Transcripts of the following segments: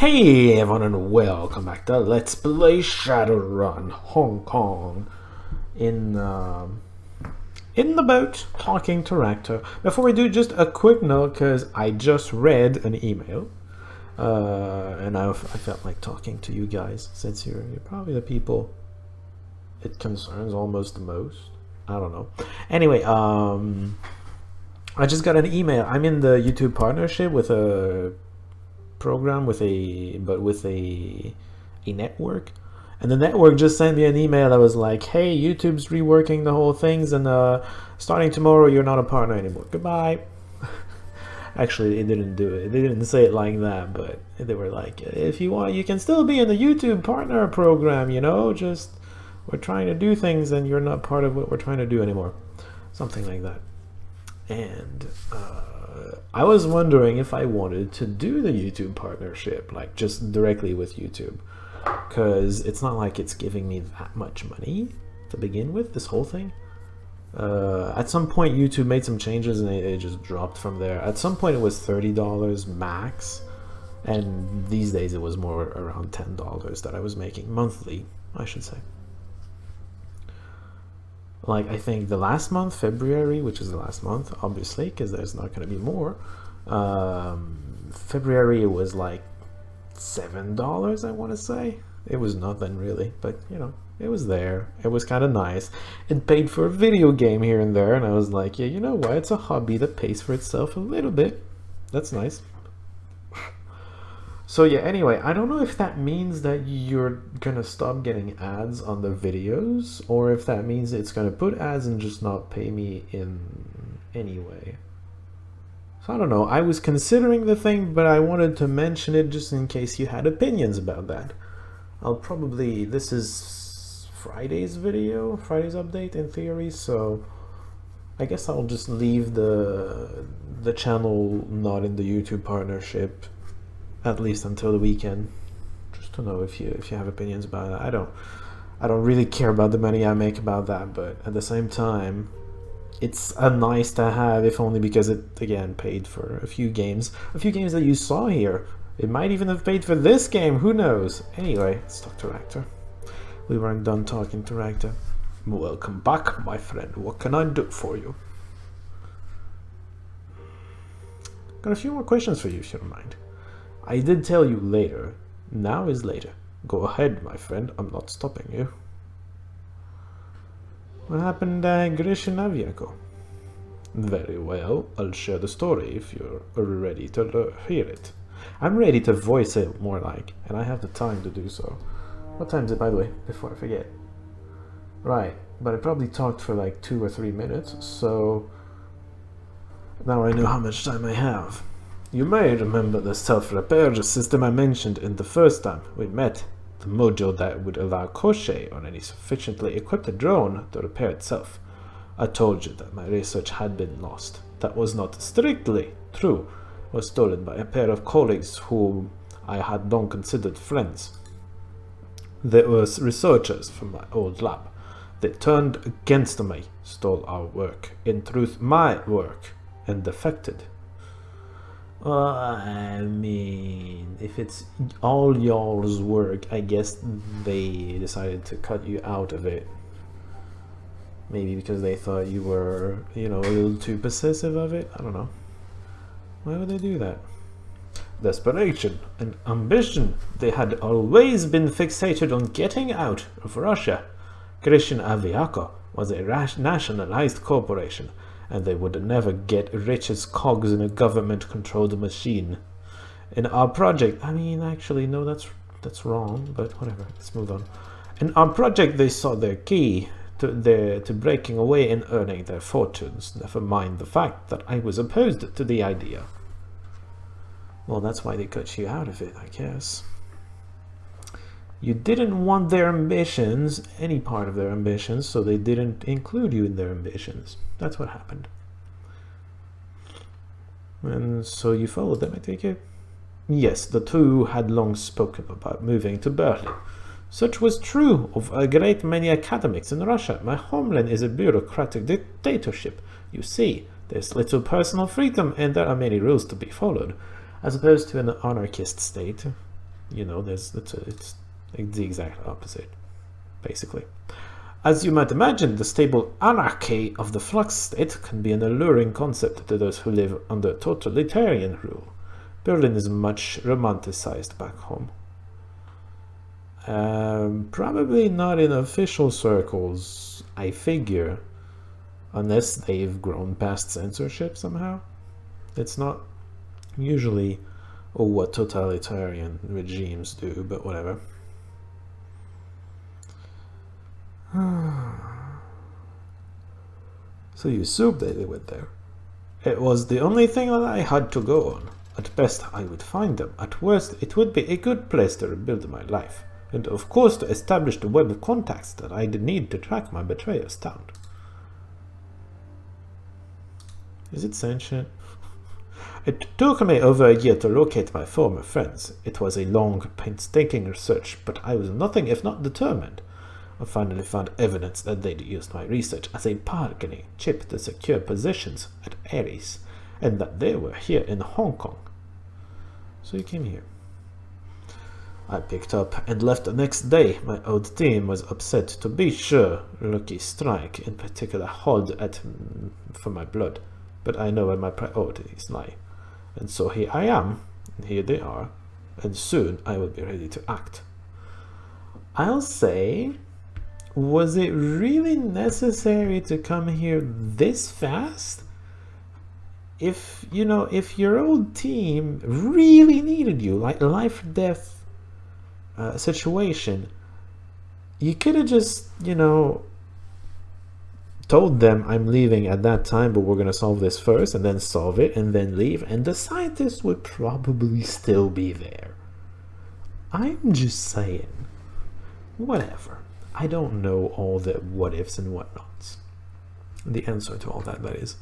Hey everyone and welcome back to Let's Play Shadowrun Hong Kong in the boat talking to Racter. Before we do, just a quick note because I just read an email and I felt like talking to you guys since you're probably the people it concerns almost the most. I don't know. Anyway, I just got an email. I'm in the YouTube partnership with a program with a network, and the network just sent me an email that was like, hey, YouTube's reworking the whole things, and starting tomorrow you're not a partner anymore, goodbye. Actually, they didn't do it, they didn't say it like that, but they were like, if you want you can still be in the YouTube partner program, you know, just we're trying to do things and you're not part of what we're trying to do anymore, something like that. And I was wondering if I wanted to do the YouTube partnership, like just directly with YouTube, because it's not like it's giving me that much money to begin with, this whole thing. At some point YouTube made some changes and it just dropped from there. At some point it was $30 max, and these days it was more around $10 that I was making monthly, I should say. Like, I think the last month, February, which is the last month, obviously, because there's not going to be more. February, it was like $7, I want to say. It was nothing really, but, you know, it was there. It was kind of nice. It paid for a video game here and there, and I was like, yeah, you know what? It's a hobby that pays for itself a little bit. That's nice. So yeah, anyway, I don't know if that means that you're gonna stop getting ads on the videos, or if that means it's gonna put ads and just not pay me in any way. So I don't know. I was considering the thing, but I wanted to mention it just in case you had opinions about that. I'll probably, this is Friday's video, Friday's update in theory, so I guess I'll just leave the channel not in the YouTube partnership, at least until the weekend, just to know if you have opinions about it. I don't really care about the money I make about that, but at the same time, it's a nice to have, if only because it again paid for a few games that you saw here. It might even have paid for this game, who knows. Anyway, let's talk to Racter. We weren't done talking to Racter. Welcome back, my friend. What can I do for you? Got a few more questions for you, if you don't mind. I did tell you later. Now is later. Go ahead, my friend. I'm not stopping you. What happened at Grishinavyago? Very well. I'll share the story if you're ready to hear it. I'm ready to voice it, more like, and I have the time to do so. What time is it, by the way, before I forget? Right, but I probably talked for like 2 or 3 minutes, so now I know how much time I have. You may remember the self-repair system I mentioned in the first time we met. The module that would allow Koshei on any sufficiently equipped drone to repair itself. I told you that my research had been lost. That was not strictly true. It was stolen by a pair of colleagues whom I had long considered friends. They were researchers from my old lab. They turned against me, stole our work, in truth my work, and defected. I mean, if it's all y'all's work, I guess they decided to cut you out of it. Maybe because they thought you were, you know, a little too possessive of it. I don't know. Why would they do that? Desperation and ambition. They had always been fixated on getting out of Russia. Grishin Aviako was a nationalized corporation, and they would never get rich as cogs in a government-controlled machine. In our project, I mean, actually, no, that's wrong, but whatever, let's move on. In our project, they saw their key to breaking away and earning their fortunes, never mind the fact that I was opposed to the idea. Well, that's why they cut you out of it, I guess. You didn't want their ambitions, any part of their ambitions, so they didn't include you in their ambitions. That's what happened. And so you followed them, I take it? Yes, the two had long spoken about moving to Berlin. Such was true of a great many academics in Russia. My homeland is a bureaucratic dictatorship. You see, there's little personal freedom and there are many rules to be followed, as opposed to an anarchist state. You know, it's the exact opposite, basically. As you might imagine, the stable anarchy of the flux state can be an alluring concept to those who live under totalitarian rule. Berlin is much romanticized back home. Probably not in official circles, I figure, unless they've grown past censorship somehow. It's not usually what totalitarian regimes do, but whatever. So you assumed they went there. It was the only thing that I had to go on. At best, I would find them. At worst, it would be a good place to rebuild my life. And of course to establish the web of contacts that I'd need to track my betrayers down. Is it sentient? It took me over a year to locate my former friends. It was a long, painstaking research, but I was nothing if not determined. I finally found evidence that they'd used my research as a bargaining chip to secure positions at Ares, and that they were here in Hong Kong. So you came here. I picked up and left the next day. My old team was upset, to be sure. Lucky Strike, in particular, hauled at for my blood. But I know where my priorities lie. And so here I am, and here they are, and soon I will be ready to act. I'll say, was it really necessary to come here this fast? If, you know, if your old team really needed you, like a life-or-death situation, you could have just, you know, told them I'm leaving at that time, but we're going to solve this first, and then solve it, and then leave, and the scientists would probably still be there. I'm just saying. Whatever. I don't know all the what-ifs and whatnots. The answer to all that is.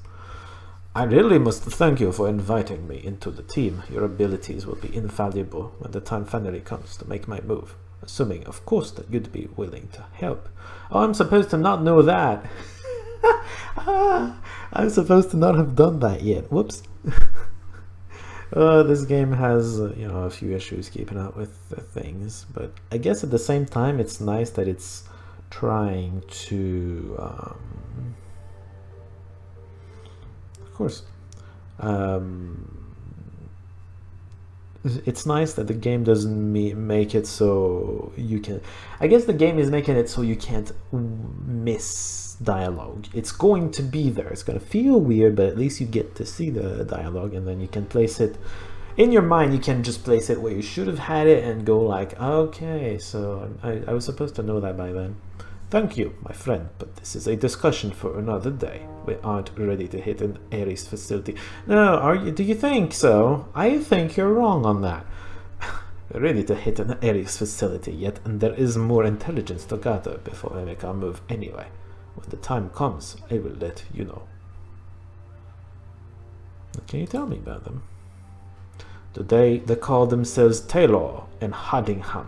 I really must thank you for inviting me into the team. Your abilities will be invaluable when the time finally comes to make my move. Assuming, of course, that you'd be willing to help. Oh, I'm supposed to not know that. I'm supposed to not have done that yet. Whoops. This game has, you know, a few issues keeping up with things, but I guess at the same time, it's nice that it's trying to, of course, it's nice that the game doesn't make it so you can, I guess the game is making it so you can't miss dialogue. It's going to be there. It's going to feel weird, but at least you get to see the dialogue, and then you can place it in your mind. You can just place it where you should have had it and go like, okay, so I was supposed to know that by then. Thank you, my friend, but this is a discussion for another day. We aren't ready to hit an Ares facility. No, are you? Do you think so? I think you're wrong on that. Ready to hit an Ares facility yet, and there is more intelligence to gather before we make our move anyway. When the time comes, I will let you know. What can you tell me about them? Today, they call themselves Taylor and Haddingham.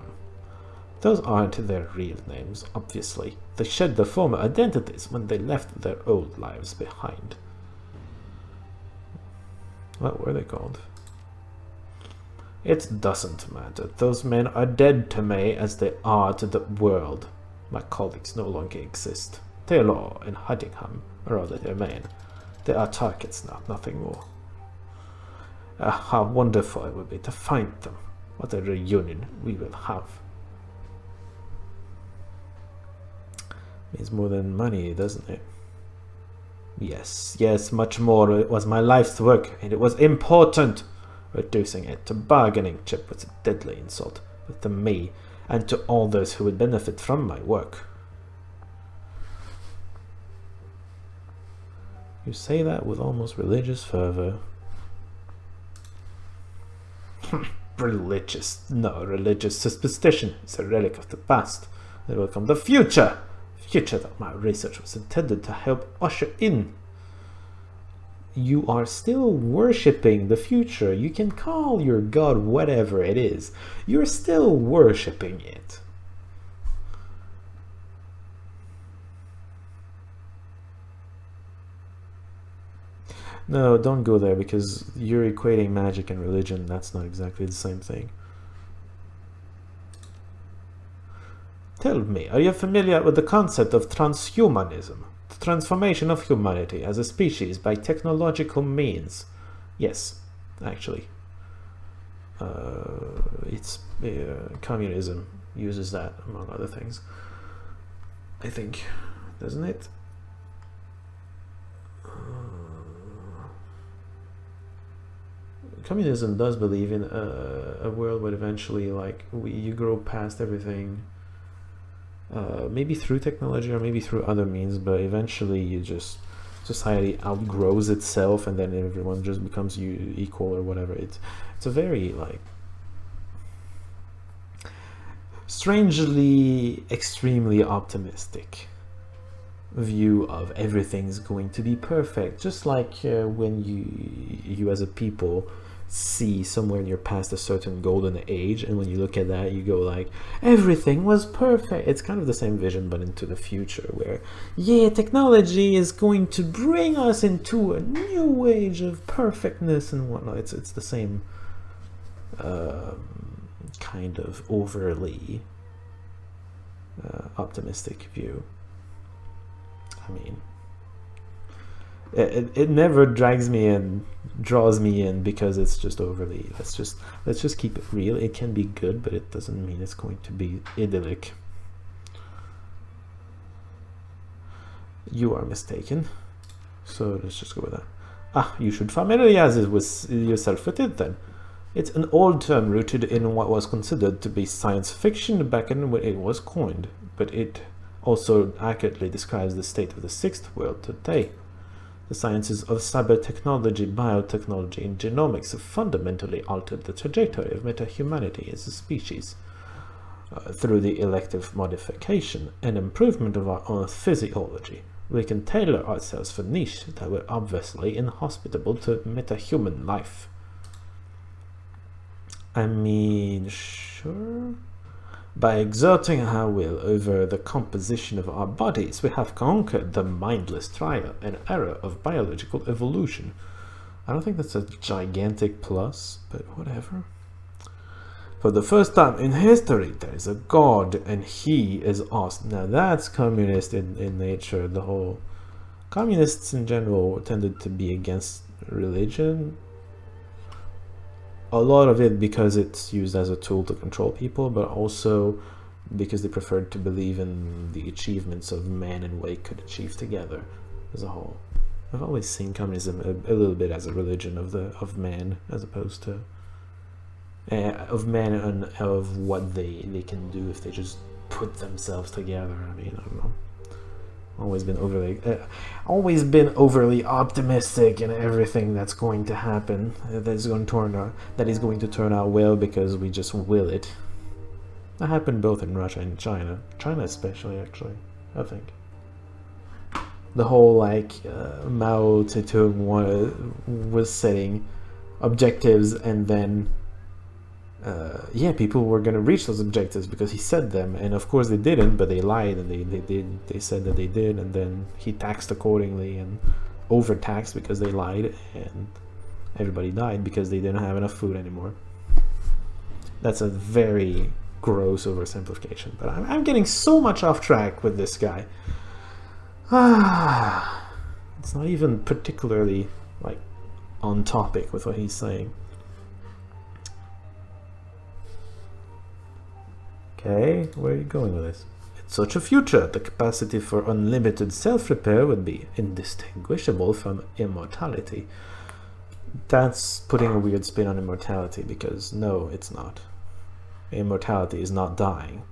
Those aren't their real names, obviously. They shed their former identities when they left their old lives behind. What were they called? It doesn't matter. Those men are dead to me as they are to the world. My colleagues no longer exist. Taylor and Haddingham are all that remain. They are targets now, nothing more. How wonderful it would be to find them. What a reunion we will have. Means more than money, doesn't it? Yes, yes, much more. It was my life's work, and it was important. Reducing it to bargaining chip was a deadly insult, both to me and to all those who would benefit from my work. You say that with almost religious fervor. Religious? No, religious superstition is a relic of the past. There will come the future. Future that my research was intended to help usher in. You are still worshipping the future. You can call your god whatever it is. You're still worshipping it. No, don't go there, because you're equating magic and religion. That's not exactly the same thing. Tell me, are you familiar with the concept of transhumanism? The transformation of humanity as a species by technological means? Yes, actually. It's communism uses that, among other things. I think, doesn't it? Communism does believe in a world where eventually, like, you grow past everything, maybe through technology or maybe through other means, but eventually you just, society outgrows itself and then everyone just becomes equal or whatever. It's a very, like, strangely extremely optimistic view of everything's going to be perfect, just like when you as a people see somewhere in your past a certain golden age, and when you look at that you go like, everything was perfect. It's kind of the same vision but into the future, where yeah, technology is going to bring us into a new age of perfectness and whatnot. It's the same kind of overly optimistic view. I mean, it never drags me in, draws me in, because it's just overly, let's just keep it real. It can be good, but it doesn't mean it's going to be idyllic. You are mistaken, so let's just go with that. You should familiarize yourself with it then. It's an old term rooted in what was considered to be science fiction back in when it was coined, but it also accurately describes the state of the sixth world today. The sciences of cyber technology, biotechnology, and genomics have fundamentally altered the trajectory of meta-humanity as a species. Through the elective modification and improvement of our own physiology, we can tailor ourselves for niche that were obviously inhospitable to meta-human life. I mean, sure. By exerting our will over the composition of our bodies, we have conquered the mindless trial and error of biological evolution. I don't think that's a gigantic plus, but whatever. For the first time in history, there is a God, and he is us. Now that's communist in nature. The whole communists in general tended to be against religion. A lot of it because it's used as a tool to control people, but also because they preferred to believe in the achievements of man and what it could achieve together as a whole. I've always seen communism a little bit as a religion of man, as opposed to of man and of what they can do if they just put themselves together. I mean, I don't know. Always been overly optimistic in everything that's going to happen. That is going to turn out well because we just will it. That happened both in Russia and China. China especially, actually, I think. The whole like Mao Zedong was setting objectives, and then yeah, people were going to reach those objectives because he said them, and of course they didn't, but they lied, and they said that they did, and then he taxed accordingly and overtaxed because they lied, and everybody died because they didn't have enough food anymore. That's a very gross oversimplification, but I'm getting so much off track with this guy. It's not even particularly like on topic with what he's saying. Okay, where are you going with this? In such a future, the capacity for unlimited self-repair would be indistinguishable from immortality. That's putting a weird spin on immortality, because no, it's not. Immortality is not dying.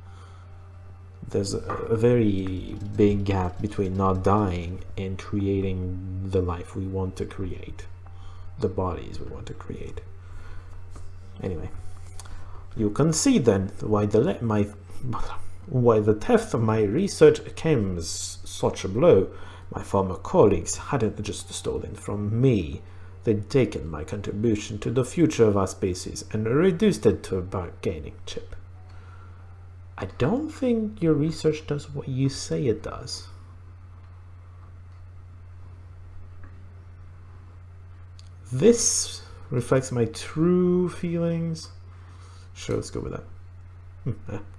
There's a very big gap between not dying and creating the life we want to create, the bodies we want to create. Anyway. You can see then why the theft of my research came as such a blow. My former colleagues hadn't just stolen from me. They'd taken my contribution to the future of our species and reduced it to a bargaining chip. I don't think your research does what you say it does. This reflects my true feelings. Sure, let's go with that.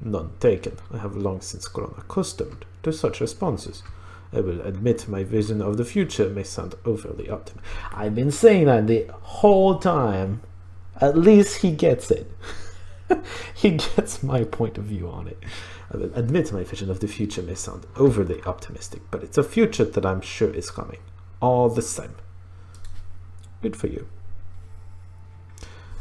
None taken. I have long since grown accustomed to such responses. I will admit my vision of the future may sound overly optimistic. I've been saying that the whole time. At least he gets it. He gets my point of view on it. I will admit my vision of the future may sound overly optimistic, but it's a future that I'm sure is coming. All the same. Good for you.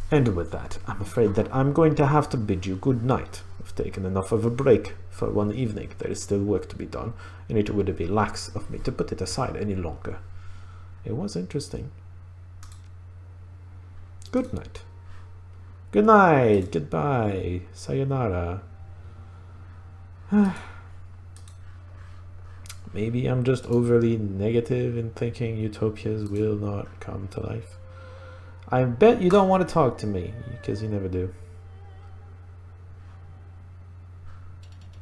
And with that, I'm afraid that I'm going to have to bid you good night. I've taken enough of a break for one evening. There is still work to be done, and it would be lax of me to put it aside any longer. It was interesting. Good night. Good night. Goodbye. Sayonara. Maybe I'm just overly negative in thinking utopias will not come to life. I bet you don't want to talk to me, because you never do.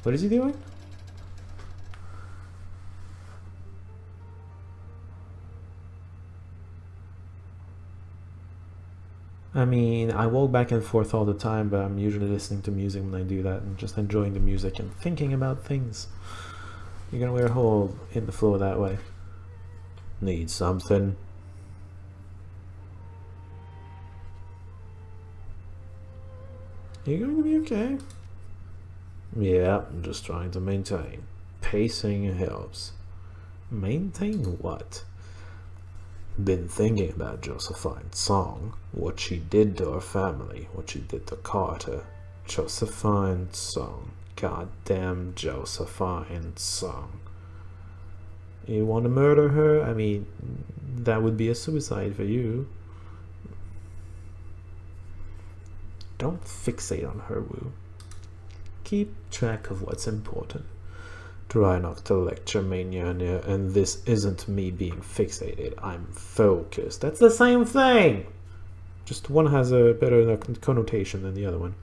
What is he doing? I mean, I walk back and forth all the time, but I'm usually listening to music when I do that and just enjoying the music and thinking about things. You're gonna wear a hole in the floor that way. Need something? You're going to be okay. Yeah, I'm just trying to maintain. Pacing helps. Maintain what? Been thinking about Josephine's song. What she did to her family. What she did to Carter. Josephine's song. Goddamn Josephine's song. You want to murder her? I mean, that would be a suicide for you. Don't fixate on her, Wu. Keep track of what's important. Try not to lecture mania, and this isn't me being fixated. I'm focused. That's the same thing! Just one has a better connotation than the other one.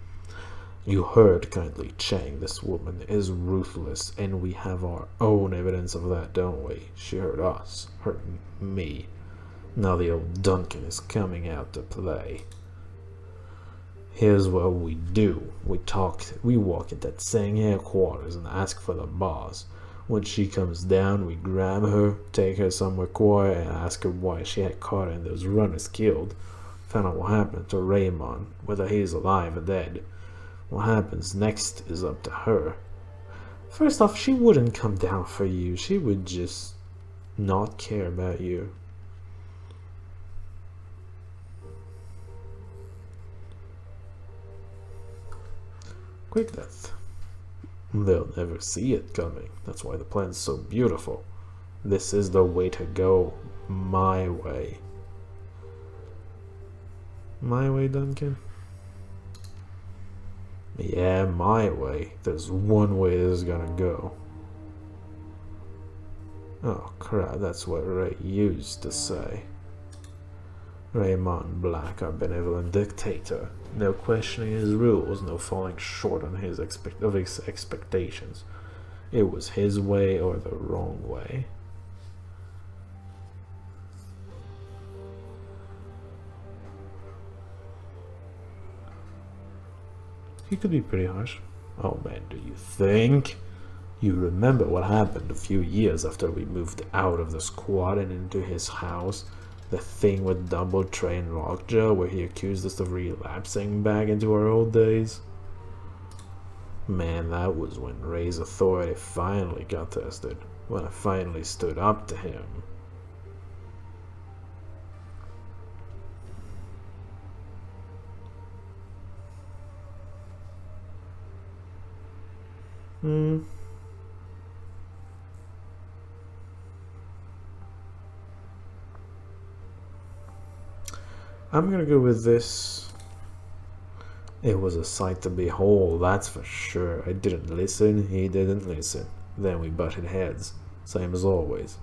You heard kindly, Chang. This woman is ruthless, and we have our own evidence of that, don't we? She hurt us, hurt me. Now the old Duncan is coming out to play. Here's what we do. We walk into that same headquarters and ask for the boss. When she comes down, we grab her, take her somewhere quiet, and ask her why she had Carter and those runners killed. Find out what happened to Raymond, whether he's alive or dead. What happens next is up to her. First off, she wouldn't come down for you. She would just not care about you. Quick death. They'll never see it coming. That's why the plan's so beautiful. This is the way to go. My way. My way, Duncan? Yeah, my way. There's one way this is gonna go. Oh crap, that's what Ray used to say. Raymond Black, our benevolent dictator. No questioning his rules, no falling short on his expectations. It was his way or the wrong way. He could be pretty harsh. Oh man, do you think? You remember what happened a few years after we moved out of the squad and into his house? The thing with Double Train Racter, where he accused us of relapsing back into our old days? Man, that was when Ray's authority finally got tested. When I finally stood up to him. I'm gonna go with this. It was a sight to behold, that's for sure. I didn't listen, he didn't listen. Then we butted heads, same as always.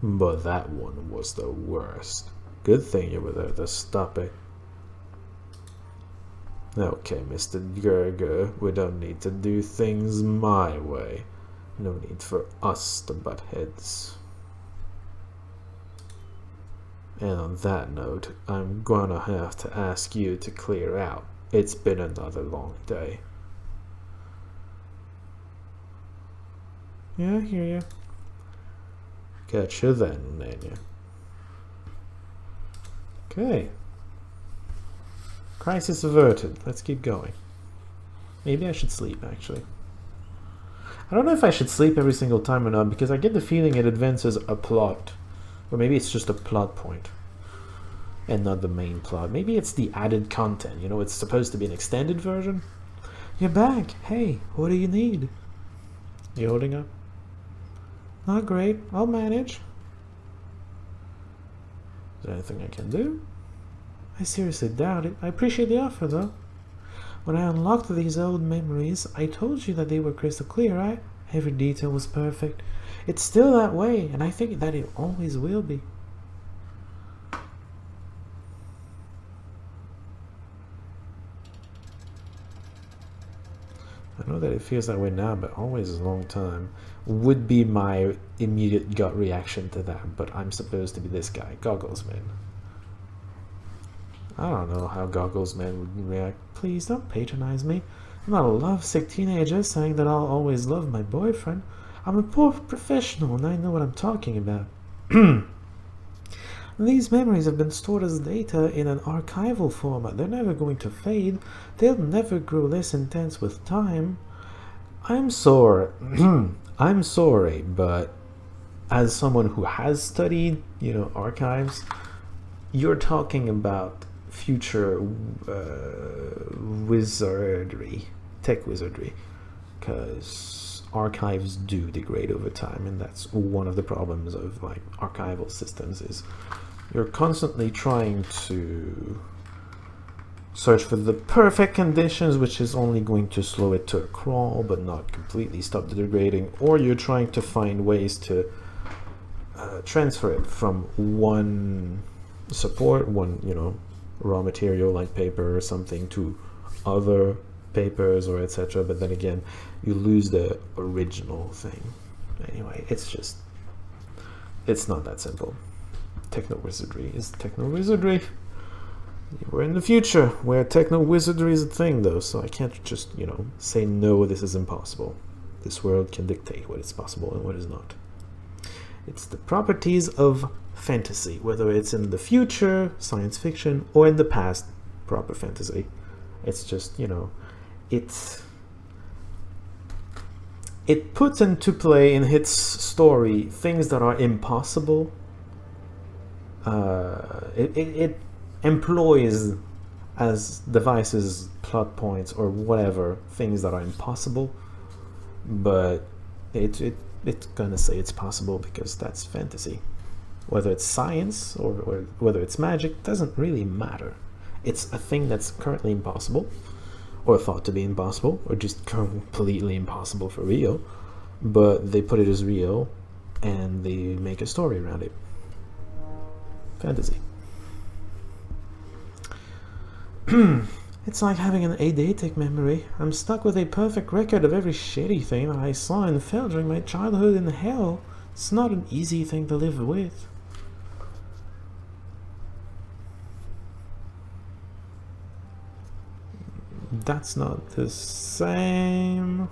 But that one was the worst. Good thing you were there to stop it. Okay, Mr. Gerger, we don't need to do things my way. No need for us to butt heads. And on that note, I'm gonna have to ask you to clear out. It's been another long day. Yeah, I hear you. Gotcha then, yeah. Okay. Crisis averted. Let's keep going. Maybe I should sleep, actually. I don't know if I should sleep every single time or not, because I get the feeling it advances a plot. Or maybe it's just a plot point and not the main plot. Maybe it's the added content. You know, it's supposed to be an extended version. You're back. Hey, what do you need? You holding up? Not great. I'll manage. Is there anything I can do? I seriously doubt it. I appreciate the offer, though. When I unlocked these old memories, I told you that they were crystal clear, right? Every detail was perfect. It's still that way, and I think that it always will be. I know that it feels that way now, but always a long time would be my immediate gut reaction to that, but I'm supposed to be this guy, Goggles Man. I don't know how Goggles Man would react. Please don't patronize me. I'm not a lovesick teenager saying that I'll always love my boyfriend. I'm a poor professional and I know what I'm talking about. These memories have been stored as data in an archival format. They're never going to fade. They'll never grow less intense with time. I'm sorry. I'm sorry, but as someone who has studied, you know, archives, you're talking about future wizardry, tech wizardry, because archives do degrade over time, and that's one of the problems of like archival systems is you're constantly trying to search for the perfect conditions, which is only going to slow it to a crawl but not completely stop the degrading, or you're trying to find ways to transfer it from one support, one, you know, raw material like paper or something to other papers or etc. But then again, you lose the original thing. Anyway, it's not that simple. Techno wizardry is techno wizardry. We're in the future where techno wizardry is a thing, though, so I can't just, you know, say no, this is impossible. This world can dictate what is possible and what is not. It's the properties of fantasy, whether it's in the future, science fiction, or in the past, proper fantasy. It's just, you know, it puts into play in its story things that are impossible. It employs as devices, plot points, or whatever, things that are impossible, but it's gonna say it's possible because that's fantasy. Whether it's science or whether it's magic doesn't really matter. It's a thing that's currently impossible, or thought to be impossible, or just completely impossible for real, but they put it as real and they make a story around it. Fantasy. It's like having an eidetic memory. I'm stuck with a perfect record of every shitty thing that I saw and felt during my childhood in hell. It's not an easy thing to live with. That's not the same.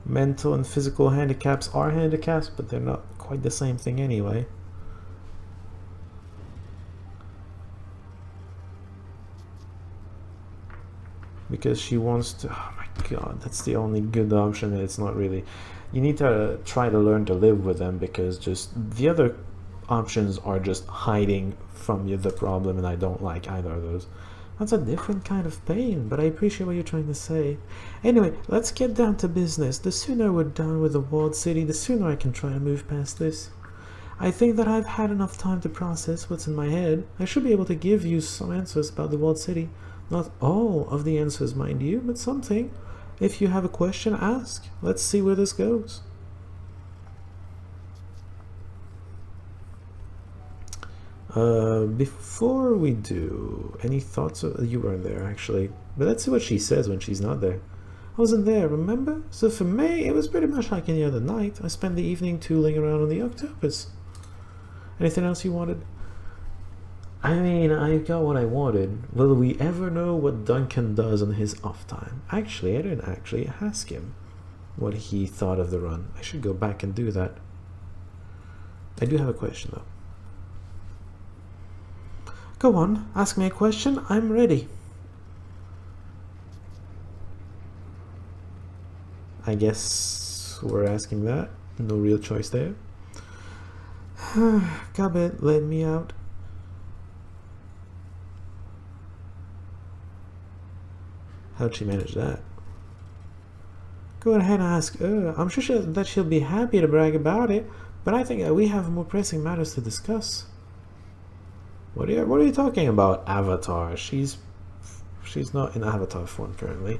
Mental and physical handicaps are handicaps, but they're not quite the same thing anyway. Because she wants to, oh my god, that's the only good option. It's not really, you need to try to learn to live with them, because just the other options are just hiding from you the problem, and I don't like either of those. That's a different kind of pain, but I appreciate what you're trying to say. Anyway, let's get down to business. The sooner we're done with the walled city, the sooner I can try to move past this. I think that I've had enough time to process what's in my head. I should be able to give you some answers about the walled city. Not all of the answers, mind you, but something. If you have a question, ask. Let's see where this goes. Before we do, any thoughts? You weren't there, actually. But let's see what she says when she's not there. I wasn't there, remember? So for me, it was pretty much like any other night. I spent the evening tooling around on the octopus. Anything else you wanted? I mean, I got what I wanted. Will we ever know what Duncan does on his off time? Actually, I didn't actually ask him. what he thought of the run. I should go back and do that. I do have a question though. Go on, ask me a question, I'm ready. I guess we're asking that. No real choice there. Gabet, let me out. How'd she manage that? Go ahead and ask her. I'm sure that she'll be happy to brag about it, but I think we have more pressing matters to discuss. What are you talking about, Avatar? She's not in Avatar form currently.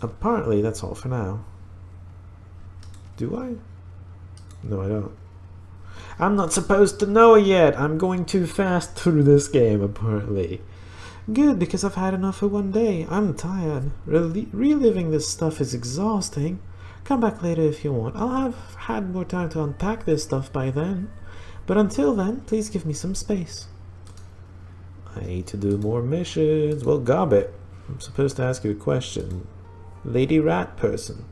Apparently, that's all for now. Do I? No, I don't. I'm not supposed to know yet. I'm going too fast through this game, apparently. Good, because I've had enough for one day. I'm tired. Reliving this stuff is exhausting. Come back later if you want. I'll have had more time to unpack this stuff by then. But until then, please give me some space. I need to do more missions. Well, Gobbet, I'm supposed to ask you a question. Lady Rat person.